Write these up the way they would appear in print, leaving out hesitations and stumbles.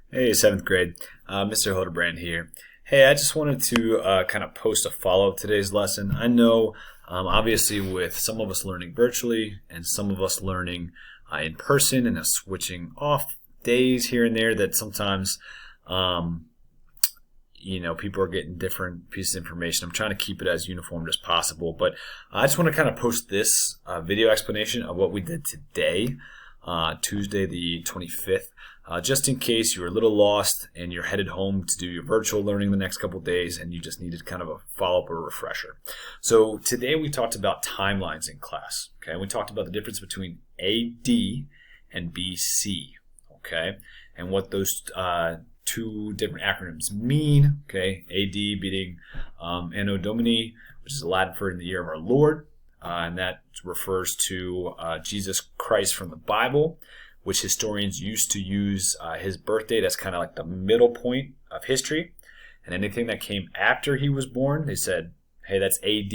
Hey, seventh grade. Mr. Hildebrand here. Hey, I just wanted to kind of post a follow up today's lesson. I know, obviously, with some of us learning virtually and some of us learning in person and switching off days here and there, that sometimes, um, people are getting different pieces of information. I'm trying to keep it as uniform as possible, but I just want to kind of post this video explanation of what we did today, Tuesday the 25th. Just in case you were a little lost and you're headed home to do your virtual learning the next couple of days and you just needed kind of a follow-up or refresher. So today we talked about timelines in class. Okay, we talked about the difference between AD and BC. Okay, and what those two different acronyms mean. Okay, AD being Anno Domini, which is Latin for in the year of our Lord, and that refers to Jesus Christ from the Bible, which historians used to use his birth date as kind of like the middle point of history. And anything that came after he was born, they said, hey, that's AD,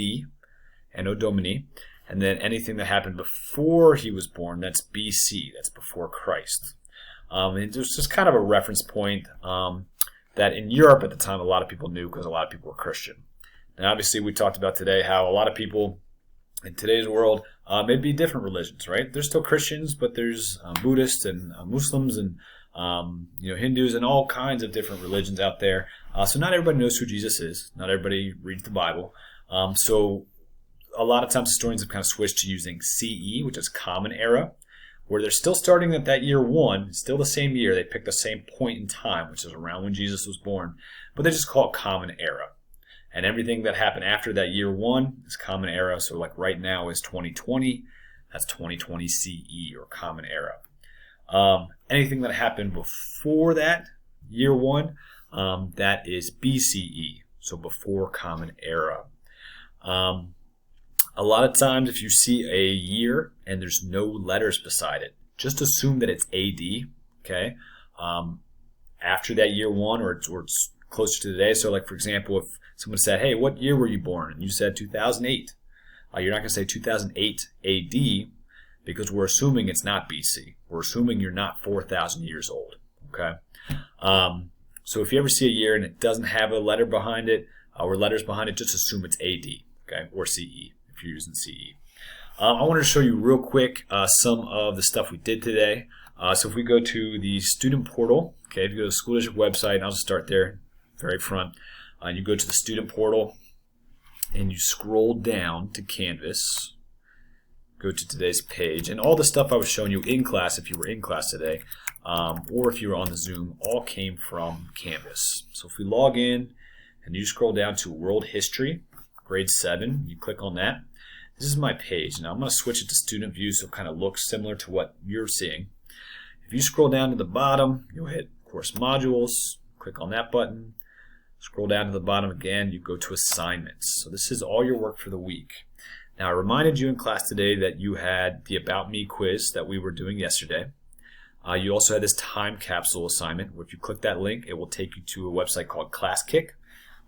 Anno Domini. And then anything that happened before he was born, that's BC, that's before Christ. And there's just kind of a reference point that in Europe at the time a lot of people knew because a lot of people were Christian. And obviously we talked about today how a lot of people in today's world, maybe different religions, right? There's still Christians, but there's Buddhists and Muslims and Hindus and all kinds of different religions out there. So not everybody knows who Jesus is. Not everybody reads the Bible. So a lot of times historians have kind of switched to using CE, which is Common Era, where they're still starting at that year one, still the same year. They pick the same point in time, which is around when Jesus was born, but they just call it Common Era. And everything that happened after that year one is Common Era. So like right now is 2020. That's 2020 CE or Common Era. Anything that happened before that year one, that is BCE. So before Common Era. A lot of times if you see a year and there's no letters beside it, just assume that it's AD. Okay. After that year one or it's closer to today. So like for example, if someone said, hey, what year were you born? And you said 2008. You're not going to say 2008 AD because we're assuming it's not BC. We're assuming you're not 4,000 years old. Okay. So if you ever see a year and it doesn't have a letter behind it or letters behind it, just assume it's AD. Okay, or CE if you're using CE. I wanted to show you real quick some of the stuff we did today. So if we go to the student portal, okay, if you go to the school district website, and I'll just start there, very front. You go to the student portal and you scroll down to Canvas, go to today's page, and all the stuff I was showing you in class, if you were in class today, or if you were on the Zoom, all came from Canvas. So if we log in and you scroll down to World History, grade 7, you click on that. This is my page. Now I'm going to switch it to student view so it kind of looks similar to what you're seeing. If you scroll down to the bottom, you'll hit Course Modules, click on that button. Scroll down to the bottom again, you go to assignments. So this is all your work for the week. Now I reminded you in class today that you had the About Me quiz that we were doing yesterday. You also had this time capsule assignment where if you click that link, it will take you to a website called ClassKick.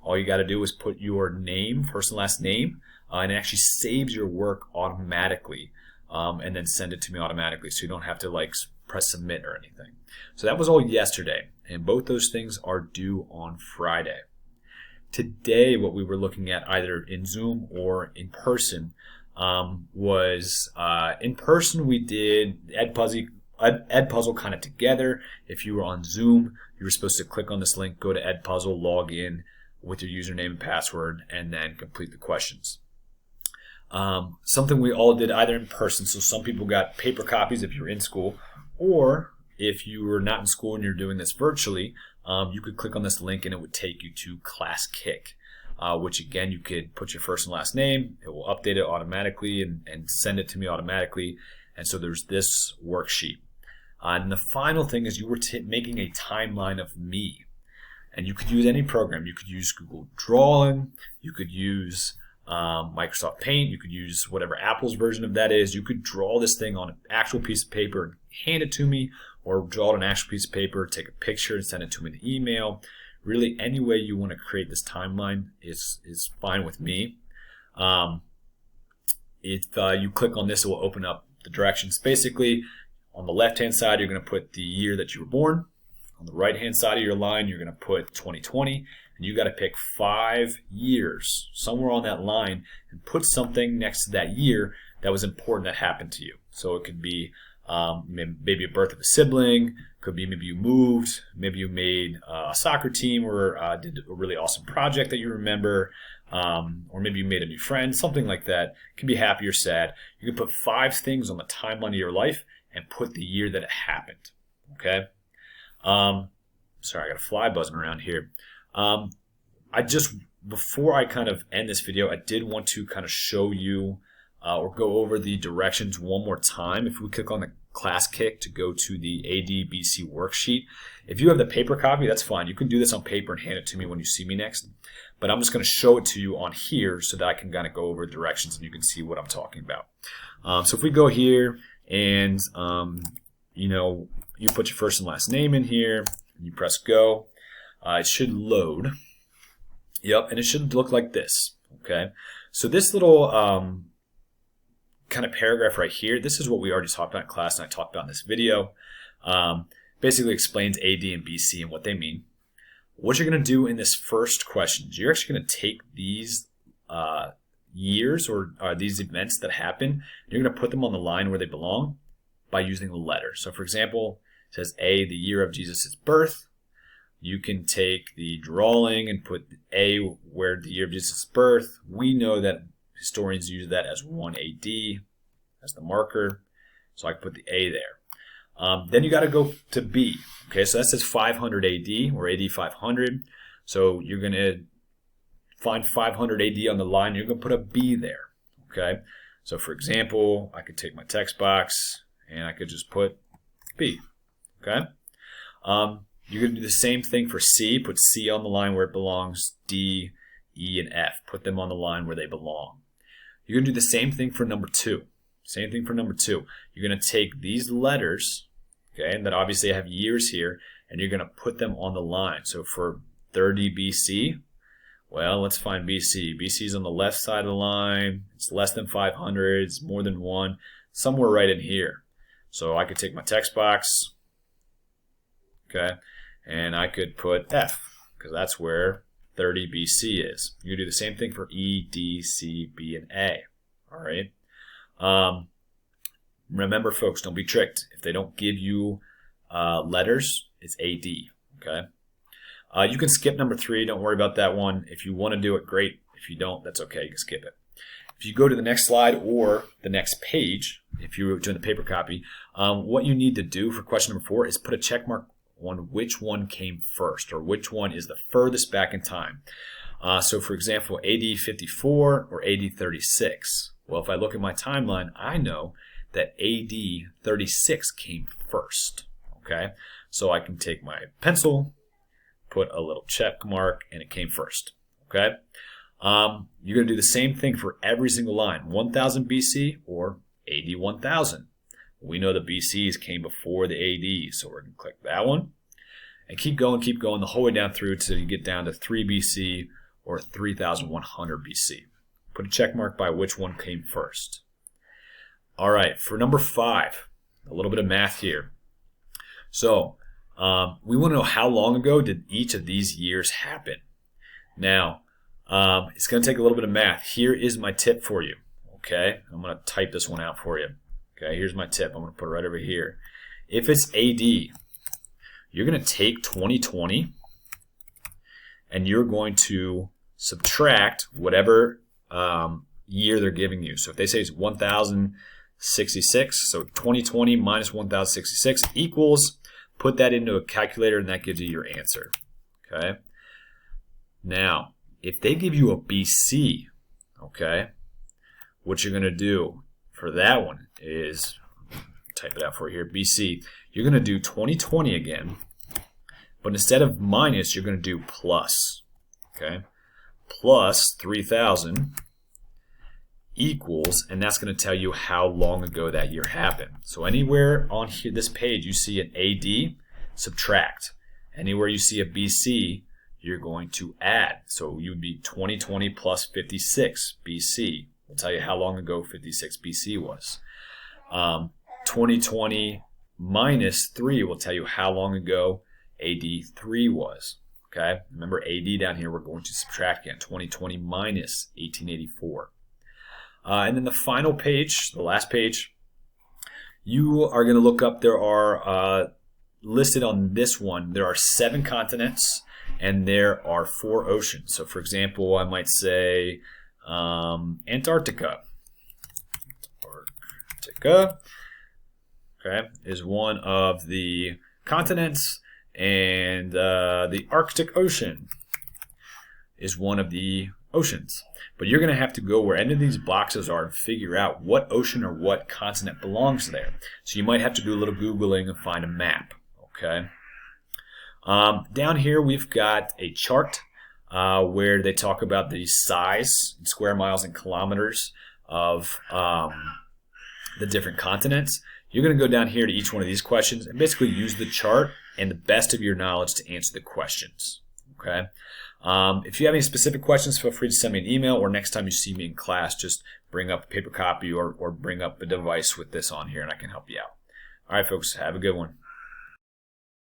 All you got to do is put your name, first and last name, and it actually saves your work automatically and then send it to me automatically so you don't have to like press submit or anything. So that was all yesterday, and both those things are due on Friday. Today, what we were looking at either in Zoom or in person was in person we did Edpuzzle kind of together. If you were on Zoom, you were supposed to click on this link, go to Edpuzzle, log in with your username and password, and then complete the questions. Something we all did either in person, so some people got paper copies if you're in school, or if you were not in school and you're doing this virtually, you could click on this link and it would take you to ClassKick, which again, you could put your first and last name. It will update it automatically and send it to me automatically. And so there's this worksheet. And the final thing is you were making a timeline of me. And you could use any program. You could use Google Drawing. You could use Microsoft Paint. You could use whatever Apple's version of that is. You could draw this thing on an actual piece of paper and hand it to me, or draw it on an actual piece of paper, take a picture and send it to me in an email. Really, any way you want to create this timeline is fine with me. If you click on this, it will open up the directions. Basically, on the left-hand side, you're going to put the year that you were born. On the right-hand side of your line, you're going to put 2020, and you got to pick 5 years somewhere on that line and put something next to that year that was important that happened to you. So it could be maybe a birth of a sibling, could be maybe you moved, maybe you made a soccer team or did a really awesome project that you remember, or maybe you made a new friend, something like that. It can be happy or sad. You can put 5 things on the timeline of your life and put the year that it happened. Okay. Sorry, I got a fly buzzing around here. Before I kind of end this video, I did want to kind of show you or go over the directions one more time. If we click on the class kick to go to the ADBC worksheet. If you have the paper copy, that's fine. You can do this on paper and hand it to me when you see me next. But I'm just going to show it to you on here so that I can kind of go over directions and you can see what I'm talking about. So if we go here and, you put your first and last name in here, and you press go, it should load. Yep, and it should look like this. Okay, so this little kind of paragraph right here, this is what we already talked about in class and I talked about in this video. Basically explains AD and BC and what they mean. What you're going to do in this first question is you're actually going to take these years or these events that happen, and you're going to put them on the line where they belong by using the letter. So for example, it says A, the year of Jesus' birth. You can take the drawing and put A where the year of Jesus' birth. We know that historians use that as 1 AD as the marker. So I can put the A there. Then you got to go to B. Okay, so that says 500 AD or AD 500. So you're going to find 500 AD on the line. You're going to put a B there. Okay, so for example, I could take my text box and I could just put B. Okay. You're going to do the same thing for C. Put C on the line where it belongs. D, E, and F. Put them on the line where they belong. You're going to do the same thing for number 2. Same thing for number 2. You're going to take these letters, okay, and that obviously have years here, and you're going to put them on the line. So for 30 BC, well, let's find BC. BC is on the left side of the line. It's less than 500. It's more than 1. Somewhere right in here. So I could take my text box, okay, and I could put F, because that's where 30 BC is. You do the same thing for E, D, C, B, and A. All right. Remember, folks, don't be tricked. If they don't give you letters, it's AD. Okay. You can skip number 3. Don't worry about that one. If you want to do it, great. If you don't, that's okay. You can skip it. If you go to the next slide or the next page, if you're doing the paper copy, what you need to do for question number 4 is put a check mark on which one came first or which one is the furthest back in time. So for example, AD 54 or AD 36. Well, if I look at my timeline, I know that AD 36 came first. Okay, so I can take my pencil, put a little check mark, and it came first. Okay, you're going to do the same thing for every single line. 1000 BC or AD 1000. We know the BCs came before the ADs, so we're going to click that one. And keep going the whole way down through until you get down to 3 BC or 3100 BC. Put a check mark by which one came first. All right, for number 5, a little bit of math here. So we want to know how long ago did each of these years happen. Now, it's going to take a little bit of math. Here is my tip for you. Okay, I'm going to type this one out for you. Okay, here's my tip. I'm going to put it right over here. If it's AD, you're going to take 2020 and you're going to subtract whatever year they're giving you. So if they say it's 1066, so 2020 minus 1066 equals, put that into a calculator and that gives you your answer. Okay. Now, if they give you a BC, okay, what you're going to do for that one is, type it out for you here, BC, you're going to do 2020 again, but instead of minus, you're going to do plus, okay, plus 3000 equals, and that's going to tell you how long ago that year happened. So anywhere on here, this page, you see an AD, subtract. Anywhere you see a BC, you're going to add. So you would be 2020 plus 56 BC. We'll tell you how long ago 56 BC was. 2020 minus 3 will tell you how long ago AD3 was. Okay, remember AD down here, we're going to subtract again, 2020 minus 1884. And then the final page, the last page, you are going to look up, there are listed on this one, there are 7 continents and there are 4 oceans. So for example, I might say Antarctica. Antarctica, okay, is one of the continents, and the Arctic Ocean is one of the oceans. But you're going to have to go where any of these boxes are and figure out what ocean or what continent belongs there. So you might have to do a little Googling and find a map. Okay. Down here we've got a chart where they talk about the size in square miles and kilometers of the different continents. You're going to go down here to each one of these questions and basically use the chart and the best of your knowledge to answer the questions. Okay. If you have any specific questions, feel free to send me an email, or next time you see me in class, just bring up a paper copy or bring up a device with this on here and I can help you out. All right, folks, have a good one.